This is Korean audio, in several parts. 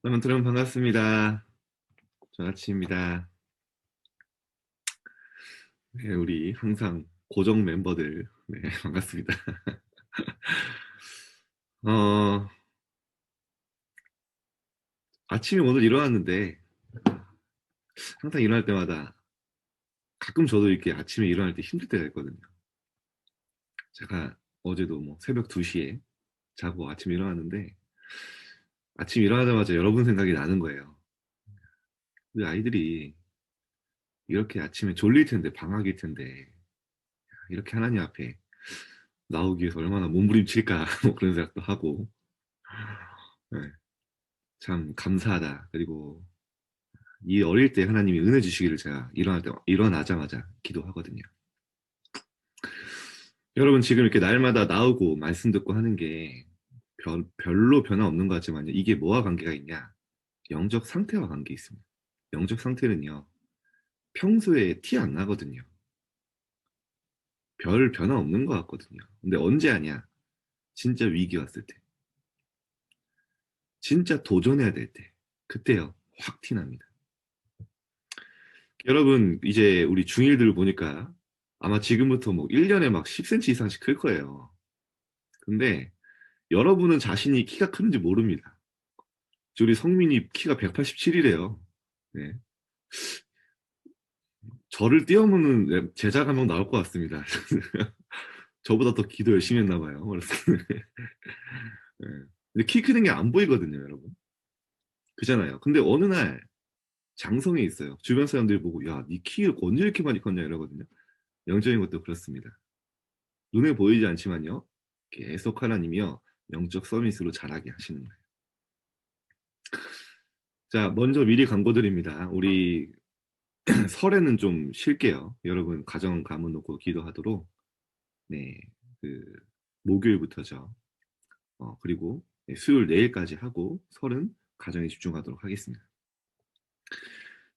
여러분 반갑습니다. 전아치입니다. 네, 우리 항상 고정 멤버들, 네, 반갑습니다. 어, 아침에 오늘 일어났는데 항상 일어날 때마다 가끔 저도 이렇게 아침에 일어날 때 힘들 때가 있거든요. 제가 어제도 뭐 새벽 2시에 자고 아침에 일어났는데 아침에 일어나자마자 여러분 생각이 나는 거예요. 우리 아이들이 이렇게 아침에 졸릴 텐데, 방학일 텐데 이렇게 하나님 앞에 나오기 위해서 얼마나 몸부림칠까 뭐 그런 생각도 하고, 네, 참 감사하다. 그리고 이 어릴 때 하나님이 은혜 주시기를 제가 일어나자마자 기도하거든요. 여러분 지금 이렇게 날마다 나오고 말씀 듣고 하는 게 별로 변화 없는 것 같지만요. 이게 뭐와 관계가 있냐? 영적 상태와 관계 있습니다. 영적 상태는요. 평소에 티 안 나거든요. 별 변화 없는 것 같거든요. 근데 언제 하냐? 진짜 위기 왔을 때. 진짜 도전해야 될 때. 그때요. 확 티납니다. 여러분 이제 우리 중1들 보니까 아마 지금부터 뭐 1년에 막 10cm 이상씩 클 거예요. 근데 여러분은 자신이 키가 크는지 모릅니다. 우리 성민이 키가 187이래요. 네. 저를 뛰어넘는 제자가 한 명 나올 것 같습니다. 저보다 더 기도 열심히 했나 봐요. 그래서 네. 근데 키 크는 게 안 보이거든요, 여러분. 그잖아요. 근데 어느 날 장성에 있어요. 주변 사람들이 보고 야, 네 키를 언제 이렇게 많이 컸냐 이러거든요. 영적인 것도 그렇습니다. 눈에 보이지 않지만요. 계속 하나님이요. 영적 서밋으로 자라게 하시는 거예요. 자, 먼저 미리 광고드립니다. 우리 설에는 좀 쉴게요. 여러분 가정 가문 놓고 기도하도록. 네, 그 목요일부터죠. 그리고 네, 수요일 내일까지 하고 설은 가정에 집중하도록 하겠습니다.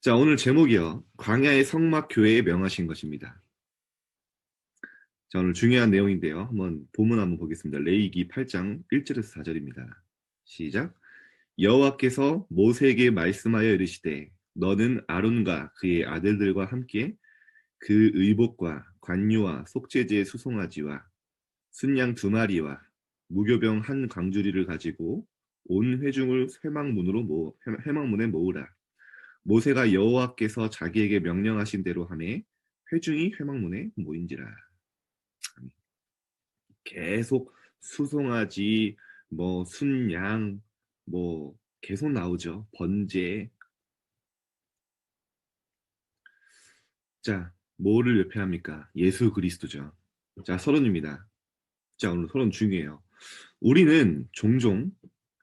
자, 오늘 제목이요. 광야의 성막 교회에 명하신 것입니다. 자, 오늘 중요한 내용인데요. 본문 한번 보겠습니다. 레위기 8장 1절에서 4절입니다. 시작. 여호와께서 모세에게 말씀하여 이르시되 너는 아론과 그의 아들들과 함께 그 의복과 관유와 속죄제의 수송아지와 순양 2마리와 무교병 한 광주리를 가지고 온 회중을 회막문에 모으라. 모세가 여호와께서 자기에게 명령하신 대로 하매 회중이 회막문에 모인지라. 계속 수송아지, 뭐 순양, 뭐 계속 나오죠. 번제. 자, 뭐를 예표합니까? 예수 그리스도죠. 자, 서론입니다. 자, 오늘 서론 중요해요. 우리는 종종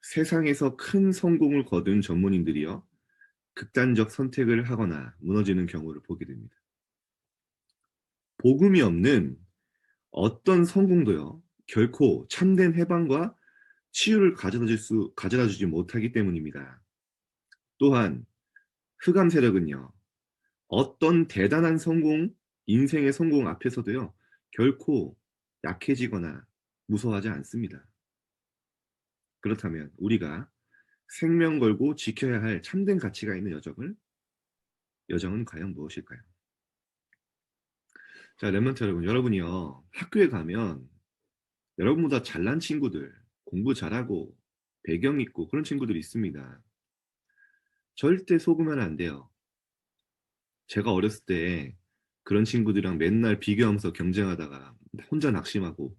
세상에서 큰 성공을 거둔 전문인들이요. 극단적 선택을 하거나 무너지는 경우를 보게 됩니다. 복음이 없는 어떤 성공도요. 결코 참된 해방과 치유를 가져다 주지 못하기 때문입니다. 또한 흑암 세력은요. 어떤 대단한 성공, 인생의 성공 앞에서도요. 결코 약해지거나 무서워하지 않습니다. 그렇다면 우리가 생명 걸고 지켜야 할 참된 가치가 있는 여정은 과연 무엇일까요? 자, 랩런트 여러분, 여러분이요. 학교에 가면 여러분보다 잘난 친구들, 공부 잘하고 배경 있고 그런 친구들이 있습니다. 절대 속으면 안 돼요. 제가 어렸을 때 그런 친구들이랑 맨날 비교하면서 경쟁하다가 혼자 낙심하고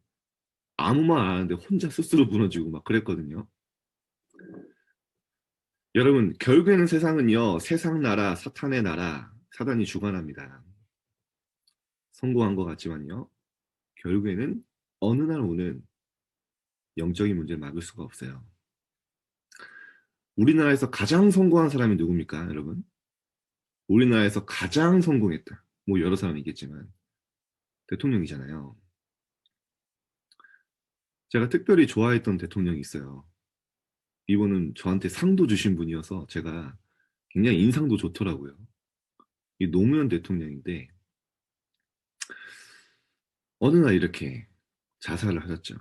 아무 말 안 하는데 혼자 스스로 무너지고 막 그랬거든요. 여러분, 결국에는 세상은요, 세상 나라, 사탄의 나라, 사단이 주관합니다. 성공한 것 같지만요, 결국에는 어느 날 오는 영적인 문제를 막을 수가 없어요. 우리나라에서 가장 성공한 사람이 누굽니까, 여러분? 우리나라에서 가장 성공했다. 뭐 여러 사람이 있겠지만 대통령이잖아요. 제가 특별히 좋아했던 대통령이 있어요. 이분은 저한테 상도 주신 분이어서 제가 굉장히 인상도 좋더라고요. 이 노무현 대통령인데 어느 날 이렇게 자살을 하셨죠.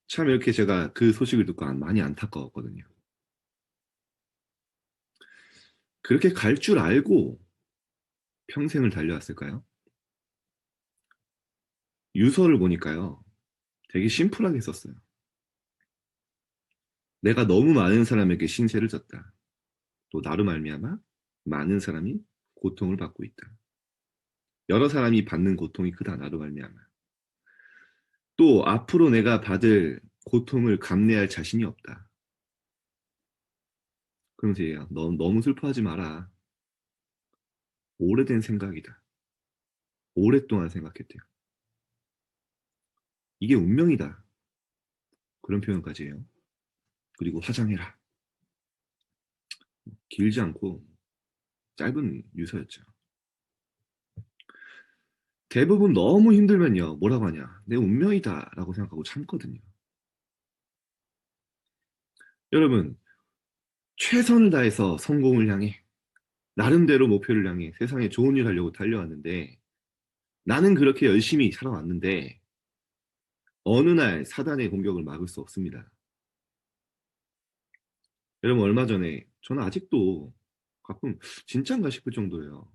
참 이렇게 제가 그 소식을 듣고 많이 안타까웠거든요. 그렇게 갈 줄 알고 평생을 달려왔을까요? 유서를 보니까요. 되게 심플하게 썼어요. 내가 너무 많은 사람에게 신세를 졌다. 또 나로 말미암아 많은 사람이 고통을 받고 있다. 여러 사람이 받는 고통이 크다. 나로 말미암아. 또 앞으로 내가 받을 고통을 감내할 자신이 없다. 그러면서 얘가 너무 슬퍼하지 마라. 오래된 생각이다. 오랫동안 생각했대요. 이게 운명이다. 그런 표현까지 해요. 그리고 화장해라. 길지 않고 짧은 유서였죠. 대부분 너무 힘들면요. 뭐라고 하냐. 내 운명이다 라고 생각하고 참거든요. 여러분, 최선을 다해서 성공을 향해 나름대로 목표를 향해 세상에 좋은 일 하려고 달려왔는데 나는 그렇게 열심히 살아왔는데 어느 날 사단의 공격을 막을 수 없습니다. 여러분 얼마 전에 저는 아직도 가끔 진짠가 싶을 정도예요.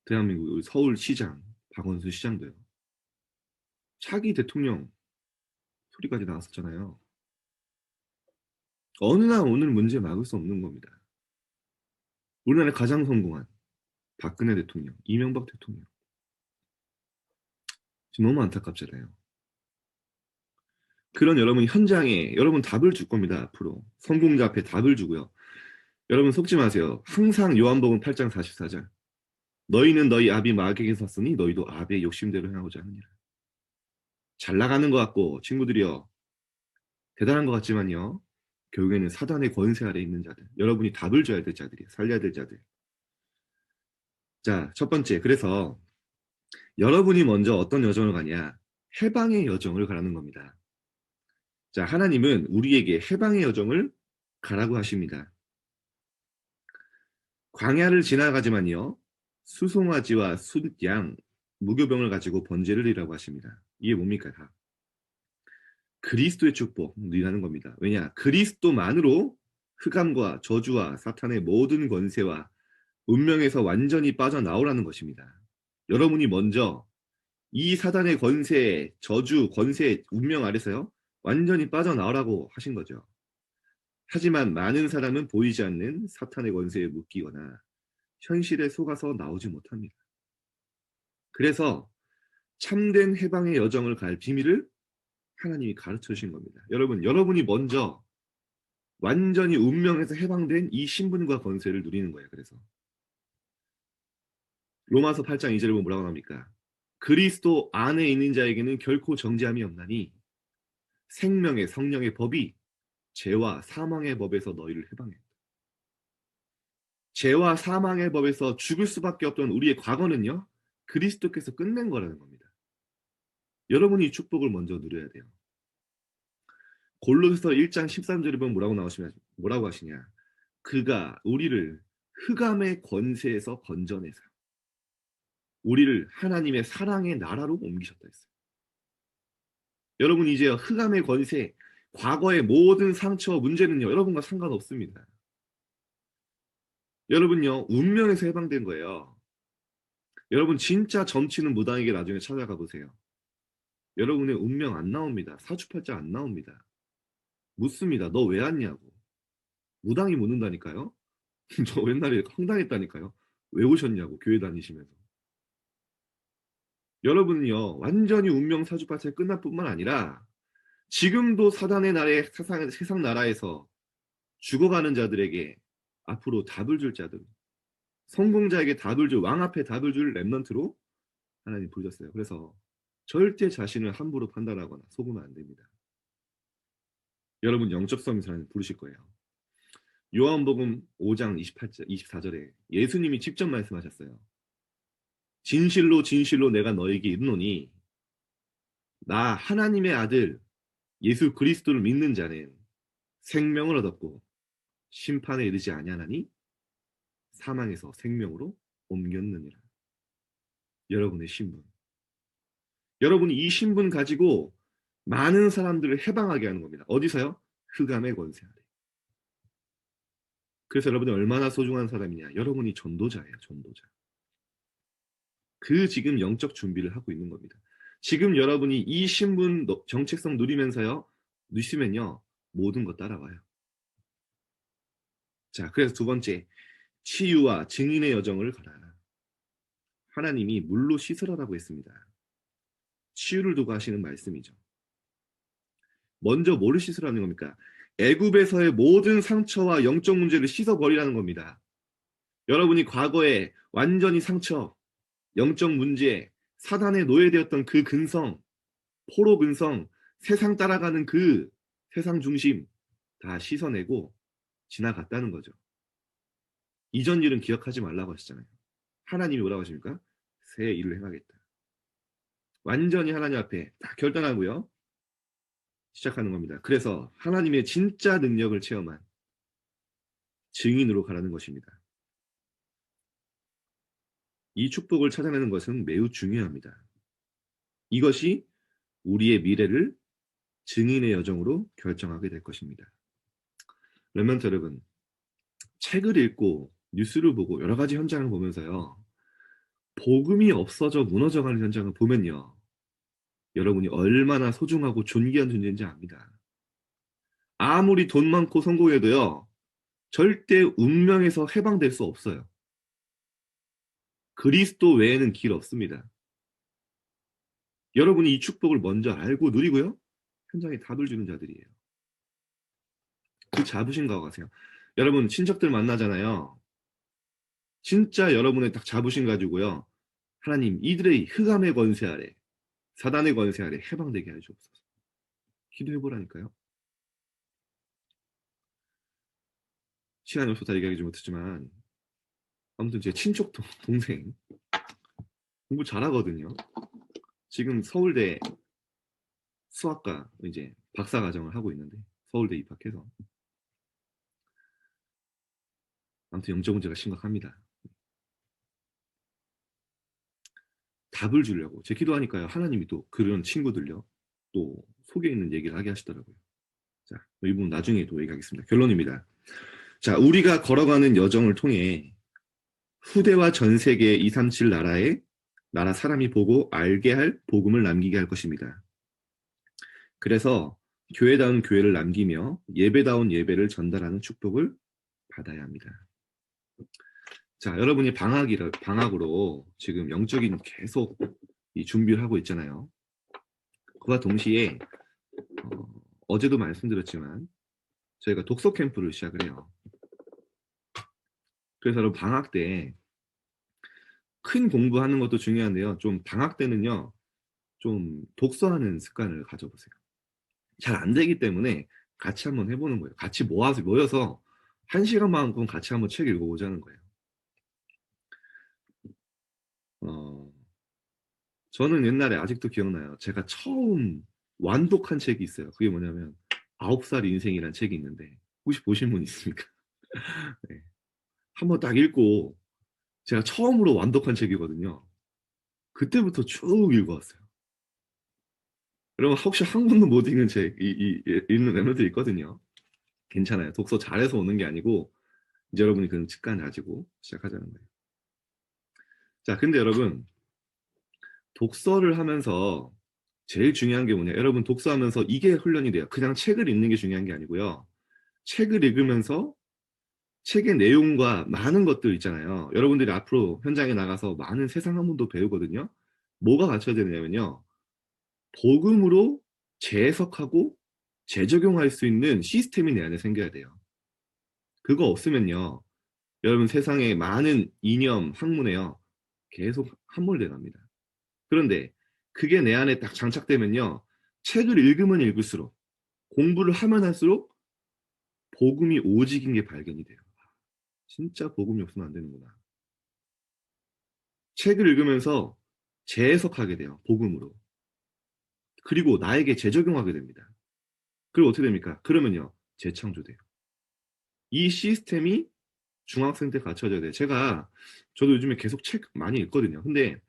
대한민국 서울시장 박원순 시장도요. 차기 대통령 소리까지 나왔었잖아요. 어느 날 오늘 문제 막을 수 없는 겁니다. 우리나라의 가장 성공한 박근혜 대통령, 이명박 대통령. 지금 너무 안타깝잖아요. 그런 여러분 현장에 여러분 답을 줄 겁니다. 앞으로. 성공자 앞에 답을 주고요. 여러분 속지 마세요. 항상 요한복음 8장 44절. 너희는 너희 아비 마귀에게 샀으니 너희도 아비의 욕심대로 행하고자 하느니라. 잘 나가는 것 같고 친구들이요. 대단한 것 같지만요. 결국에는 사단의 권세 아래 있는 자들. 여러분이 답을 줘야 될 자들이에요. 살려야 될 자들. 자, 첫 번째. 그래서 여러분이 먼저 어떤 여정을 가냐? 해방의 여정을 가라는 겁니다. 자, 하나님은 우리에게 해방의 여정을 가라고 하십니다. 광야를 지나가지만요. 수송아지와 숫양, 무교병을 가지고 번제를 드리라고 하십니다. 이게 뭡니까? 다. 그리스도의 축복이라는 겁니다. 왜냐? 그리스도만으로 흑암과 저주와 사탄의 모든 권세와 운명에서 완전히 빠져나오라는 것입니다. 여러분이 먼저 이 사단의 권세, 저주, 권세, 운명 아래서요. 완전히 빠져나오라고 하신 거죠. 하지만 많은 사람은 보이지 않는 사탄의 권세에 묶이거나 현실에 속아서 나오지 못합니다. 그래서 참된 해방의 여정을 갈 비밀을 하나님이 가르쳐 주신 겁니다. 여러분, 여러분이 먼저 완전히 운명에서 해방된 이 신분과 권세를 누리는 거예요. 그래서 로마서 8장 2절에 보면 뭐라고 합니까? 그리스도 안에 있는 자에게는 결코 정죄함이 없나니 생명의 성령의 법이 죄와 사망의 법에서 너희를 해방했다. 죄와 사망의 법에서 죽을 수밖에 없던 우리의 과거는요. 그리스도께서 끝낸 거라는 겁니다. 여러분이 이 축복을 먼저 누려야 돼요. 골로새서 1장 13절에 보면 뭐라고 하시냐? 그가 우리를 흑암의 권세에서 건져내사 우리를 하나님의 사랑의 나라로 옮기셨다 했어요. 여러분 이제 흑암의 권세, 과거의 모든 상처, 문제는요. 여러분과 상관없습니다. 여러분요. 운명에서 해방된 거예요. 여러분 진짜 점치는 무당에게 나중에 찾아가 보세요. 여러분의 운명 안 나옵니다. 사주팔자 안 나옵니다. 묻습니다. 너 왜 왔냐고. 무당이 묻는다니까요. 저 옛날에 황당했다니까요. 왜 오셨냐고 교회 다니시면서. 여러분은요. 완전히 운명 사주팔자에 끝날 뿐만 아니라 지금도 사단의 나라에 세상 나라에서 죽어가는 자들에게 앞으로 답을 줄 자들, 성공자에게 답을 줄 왕 앞에 답을 줄 렘넌트로 하나님 부르셨어요. 그래서 절대 자신을 함부로 판단하거나 속으면 안 됩니다. 여러분 영적 서밋을 부르실 거예요. 요한복음 5장 24절에 예수님이 직접 말씀하셨어요. 진실로 진실로 내가 너에게 이르노니 나 하나님의 아들 예수 그리스도를 믿는 자는 생명을 얻었고 심판에 이르지 아니하나니 사망에서 생명으로 옮겼느니라. 여러분의 신분. 여러분이 이 신분 가지고 많은 사람들을 해방하게 하는 겁니다. 어디서요? 흑암의 권세 아래. 그래서 여러분이 얼마나 소중한 사람이냐. 여러분이 전도자예요. 전도자. 그 지금 영적 준비를 하고 있는 겁니다. 지금 여러분이 이 신분 정체성 누리면서요. 누시면요. 모든 거 따라와요. 자, 그래서 두 번째. 치유와 증인의 여정을 가라. 하나님이 물로 씻으라고 했습니다. 치유를 두고 하시는 말씀이죠. 먼저 뭐를 씻으라는 겁니까? 애굽에서의 모든 상처와 영적 문제를 씻어버리라는 겁니다. 여러분이 과거에 완전히 상처, 영적 문제, 사단에 노예되었던 그 근성, 포로 근성, 세상 따라가는 그 세상 중심 다 씻어내고 지나갔다는 거죠. 이전 일은 기억하지 말라고 하시잖아요. 하나님이 뭐라고 하십니까? 새 일을 행하겠다. 완전히 하나님 앞에 다 결단하고요. 시작하는 겁니다. 그래서 하나님의 진짜 능력을 체험한 증인으로 가라는 것입니다. 이 축복을 찾아내는 것은 매우 중요합니다. 이것이 우리의 미래를 증인의 여정으로 결정하게 될 것입니다. 렘넌트 여러분, 책을 읽고 뉴스를 보고 여러 가지 현장을 보면서요. 복음이 없어져 무너져가는 현장을 보면요. 여러분이 얼마나 소중하고 존귀한 존재인지 압니다. 아무리 돈 많고 성공해도요. 절대 운명에서 해방될 수 없어요. 그리스도 외에는 길 없습니다. 여러분이 이 축복을 먼저 알고 누리고요. 현장에 답을 주는 자들이에요. 그 잡으신 거 가세요. 여러분 친척들 만나잖아요. 진짜 여러분의 딱 잡으신 가지고요. 하나님 이들의 흑암의 권세 아래 사단의 권세 아래 해방되게 하시옵소서. 기도해보라니까요. 시간이 없어서 다 얘기하지 못했지만 아무튼 제 친척 동생 공부 잘하거든요. 지금 서울대 수학과 이제 박사과정을 하고 있는데 서울대 입학해서 아무튼 영적 문제가 심각합니다. 답을 주려고 제 기도하니까요. 하나님이 또 그런 친구들요. 또 속에 있는 얘기를 하게 하시더라고요. 자, 이 부분 나중에 또 얘기하겠습니다. 결론입니다. 자, 우리가 걸어가는 여정을 통해 후대와 전 세계 237 나라에 나라 사람이 보고 알게 할 복음을 남기게 할 것입니다. 그래서 교회다운 교회를 남기며 예배다운 예배를 전달하는 축복을 받아야 합니다. 자, 여러분이 방학으로 지금 영적인 계속 이 준비를 하고 있잖아요. 그와 동시에 어제도 말씀드렸지만 저희가 독서 캠프를 시작을 해요. 그래서 여러분 방학 때 큰 공부하는 것도 중요한데요. 좀 방학 때는요. 좀 독서하는 습관을 가져보세요. 잘 안 되기 때문에 같이 한번 해보는 거예요. 같이 모여서 1시간만큼 같이 한번 책 읽어보자는 거예요. 저는 옛날에 아직도 기억나요. 제가 처음 완독한 책이 있어요. 그게 뭐냐면 9살 인생이라는 책이 있는데 혹시 보신 분 있습니까? 네. 한번 딱 읽고 제가 처음으로 완독한 책이거든요. 그때부터 쭉 읽어왔어요. 여러분 혹시 한 권도 못 읽는 책 읽는 랩런들 있거든요. 괜찮아요. 독서 잘해서 오는 게 아니고 이제 여러분이 그런 습관 가지고 시작하자는 거예요. 자, 근데 여러분 독서를 하면서 제일 중요한 게 뭐냐? 여러분 독서하면서 이게 훈련이 돼요. 그냥 책을 읽는 게 중요한 게 아니고요. 책을 읽으면서 책의 내용과 많은 것들 있잖아요. 여러분들이 앞으로 현장에 나가서 많은 세상 학문도 배우거든요. 뭐가 갖춰야 되냐면요. 복음으로 재해석하고 재적용할 수 있는 시스템이 내 안에 생겨야 돼요. 그거 없으면요. 여러분 세상에 많은 이념, 학문에요. 계속 함몰돼 갑니다. 그런데 그게 내 안에 딱 장착되면요. 책을 읽으면 읽을수록 공부를 하면 할수록 복음이 오직인 게 발견이 돼요. 진짜 복음이 없으면 안 되는구나. 책을 읽으면서 재해석하게 돼요. 복음으로. 그리고 나에게 재적용하게 됩니다. 그리고 어떻게 됩니까? 그러면요. 재창조돼요. 이 시스템이 중학생 때 갖춰져야 돼요. 저도 요즘에 계속 책 많이 읽거든요. 근데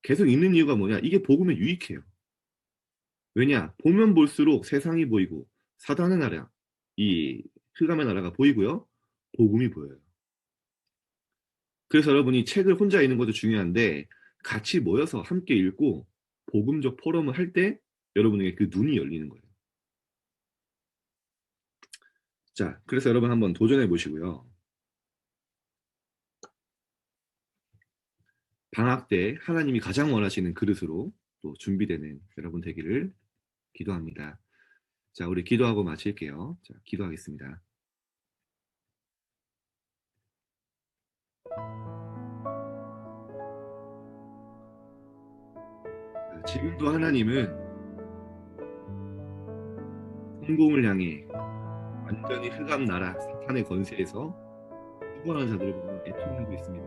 계속 읽는 이유가 뭐냐? 이게 복음에 유익해요. 왜냐? 보면 볼수록 세상이 보이고 사단의 나라, 이 흑암의 나라가 보이고요. 복음이 보여요. 그래서 여러분이 책을 혼자 읽는 것도 중요한데 같이 모여서 함께 읽고 복음적 포럼을 할 때 여러분에게 그 눈이 열리는 거예요. 자, 그래서 여러분 한번 도전해 보시고요. 방학 때 하나님이 가장 원하시는 그릇으로 또 준비되는 여러분 되기를 기도합니다. 자, 우리 기도하고 마칠게요. 자, 기도하겠습니다. 지금도 하나님은 성공을 향해 완전히 흑암 나라 사탄의 권세에서 후원한 자들을 보면 애통하고 있습니다.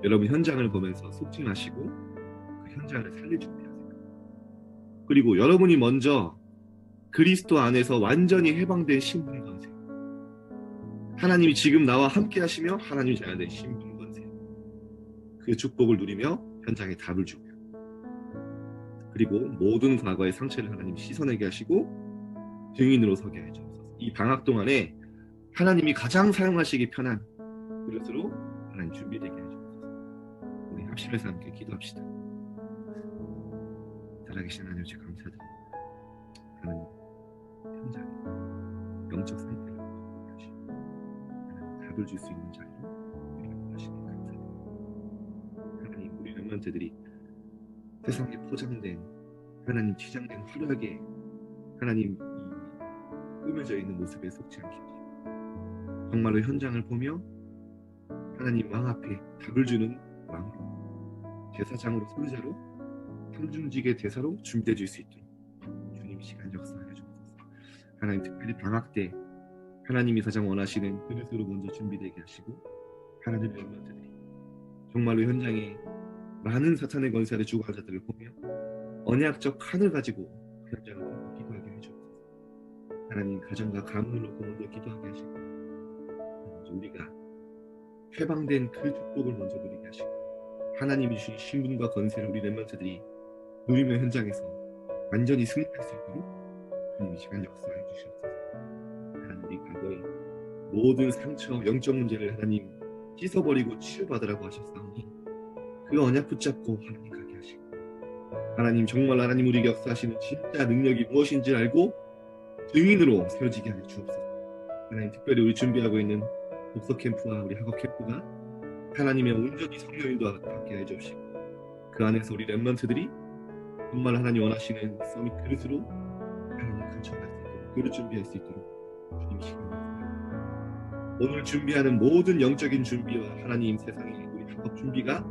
여러분 현장을 보면서 속지 마시고 그 현장을 살릴 준비하세요. 그리고 여러분이 먼저 그리스도 안에서 완전히 해방된 신분 권세, 하나님이 지금 나와 함께 하시며 하나님이 자녀된 신분 권세, 그 축복을 누리며 현장에 답을 주고요. 그리고 모든 과거의 상처를 하나님 씻어내게 하시고 증인으로 서게 해 주옵소서. 이 방학 동안에 하나님이 가장 사용하시기 편한 그릇으로 하나님 준비되게 해 주옵소서. 우리 합심해서 함께 기도합시다. 살아계신 하나님 주님 감사드립니다. 하나님 현장에 영적 상태를 보게 하시고 하나님 답을 줄 수 있는 자리로 우리를 하시니 감사드립니다. 하나님 우리 렘넌트들이 세상에 포장된 하나님 치장된 화려하게 하나님 이 꾸며져 있는 모습에 속지 않게 하시고 정말로 현장을 보며 하나님 왕 앞에 답을 주는 왕으로 제사장으로 선지자로 상중직의 대사로 준비되어질 수 있도록 주님 시간 역사하여 주옵소서. 하나님 특별히 방학 때 하나님이 가장 원하시는 그릇으로 먼저 준비되게 하시고 하나님의 렘넌트들이 정말로 현장에 많은 사탄의 권세를 주고한 자들을 보며 언약적 칸을 가지고 현장을 보고 기도하게 해주옵소서. 하나님 가정과 가문을 놓고 먼저 기도하게 하시고 우리가 해방된 그 축복을 먼저 누리게 하시고 하나님이 주신 신분과 권세를 우리 렘넌트들이 누리며 현장에서 완전히 승리할 수 있도록 주님이 시간 역사해 주시옵소서. 하나님 우리 과거의 모든 상처 영적 문제를 하나님 씻어버리고 치유받으라고 하셨사오니 그 언약 붙잡고 하나님 가게 하시고 하나님 정말 하나님 우리에게 역사하시는 진짜 능력이 무엇인지 알고 증인으로 세워지게 하여 주옵소서. 하나님 특별히 우리 준비하고 있는 독서 캠프와 우리 학업 캠프가 하나님의 온전히 성령인도와 함께 하여 주옵시고 그 안에서 우리 렘넌트들이 정말 하나님 원하시는 서밋 그릇으로 하나님 간청할 수 있도록 그릇 준비할 수 있도록 주님 시간 역사하여 오늘 준비하는 모든 영적인 준비와 하나님 세상의 우리 학업 준비가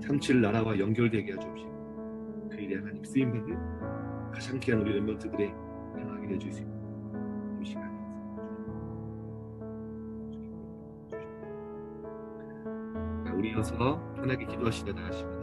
37 나라와 연결되게 하여 주옵시고 그 일에 하나님 쓰임받을 가장 귀한 우리 렘넌트들의 향하게 해줄 수 있도록 이 시간 역사하여 주옵시고 우리 이어서 편하게 기도하시다 나가시면